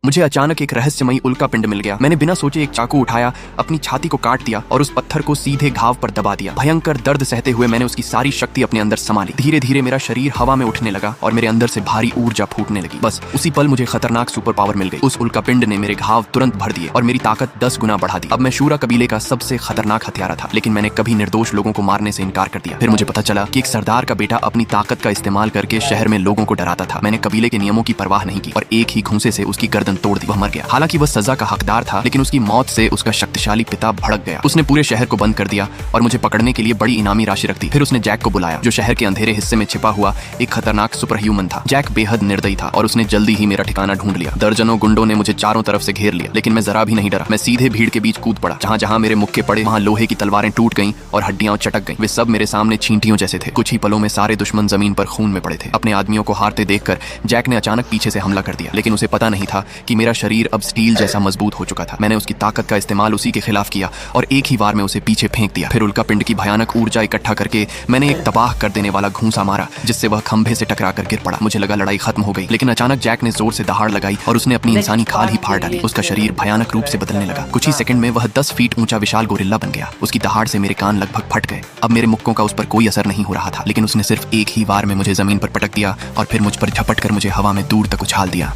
मुझे अचानक एक रहस्यमयी उल्का पिंड मिल गया। मैंने बिना सोचे एक चाकू उठाया, अपनी छाती को काट दिया और उस पत्थर को सीधे घाव पर दबा दिया। भयंकर दर्द सहते हुए मैंने उसकी सारी शक्ति अपने अंदर समा ली। धीरे धीरे मेरा शरीर हवा में उठने लगा और मेरे अंदर से भारी ऊर्जा फूटने लगी। बस उसी पल मुझे खतरनाक सुपर पावर मिल गई। उस उल्का पिंड ने मेरे घाव तुरंत भर दिए और मेरी ताकत 10 गुना बढ़ा दी। अब मैं शूरा कबीले का सबसे खतरनाक हथियारा था, लेकिन मैंने कभी निर्दोष लोगों को मारने से इनकार कर दिया। फिर मुझे पता चला कि एक सरदार का बेटा अपनी ताकत का इस्तेमाल करके शहर में लोगों को डराता था। मैंने कबीले के नियमों की परवाह नहीं की और एक ही घूंसे से उसकी गर्दन तोड़ दी। वह मर गया। हालांकि वह सजा का हकदार था, लेकिन उसकी मौत से उसका शक्तिशाली पिता भड़क गया। उसने पूरे शहर को बंद कर दिया और मुझे पकड़ने के लिए बड़ी इनामी राशि रख दी। फिर उसने जैक को बुलाया, जो शहर के अंधेरे हिस्से में छिपा हुआ एक खतरनाक सुपर ह्यूमन था। जैक बेहद निर्दयी था और उसने जल्दी ही मेरा ठिकाना ढूंढ लिया। दर्जनों गुंडों ने मुझे चारों तरफ से घेर लिया, लेकिन मैं जरा भी नहीं डरा। मैं सीधे भीड़ के बीच कूद पड़ा। जहां जहां मेरे मुक्के पड़े वहां लोहे की तलवारें टूट गईं और हड्डियां चटक गईं। वे सब मेरे सामने चींटियों जैसे थे। कुछ ही पलों में सारे दुश्मन जमीन पर खून में पड़े थे। अपने आदमियों को हारते देखकर जैक ने अचानक पीछे से हमला कर दिया, लेकिन उसे पता नहीं था कि मेरा शरीर अब स्टील जैसा मजबूत हो चुका था। मैंने उसकी ताकत का इस्तेमाल उसी के खिलाफ किया और एक ही बार में उसे पीछे फेंक दिया। फिर उल्का पिंड की भयानक ऊर्जा इकट्ठा करके मैंने एक तबाह कर देने वाला घूंसा मारा, जिससे वह खंभे से टकरा कर गिर पड़ा। मुझे लगा लड़ाई खत्म हो गई, लेकिन अचानक जैक ने जोर से दहाड़ लगाई और उसने अपनी इंसानी खाल ही फाड़ डाली। उसका शरीर भयानक रूप से बदलने लगा। कुछ ही सेकंड में वह 10 फीट ऊंचा विशाल गोरिल्ला बन गया। उसकी दहाड़ से मेरे कान लगभग फट गए। अब मेरे मुक्कों का उस पर कोई असर नहीं हो रहा था, लेकिन उसने सिर्फ एक ही बार में मुझे जमीन पर पटक दिया और फिर मुझ पर झपट कर मुझे हवा में दूर तक उछाल दिया।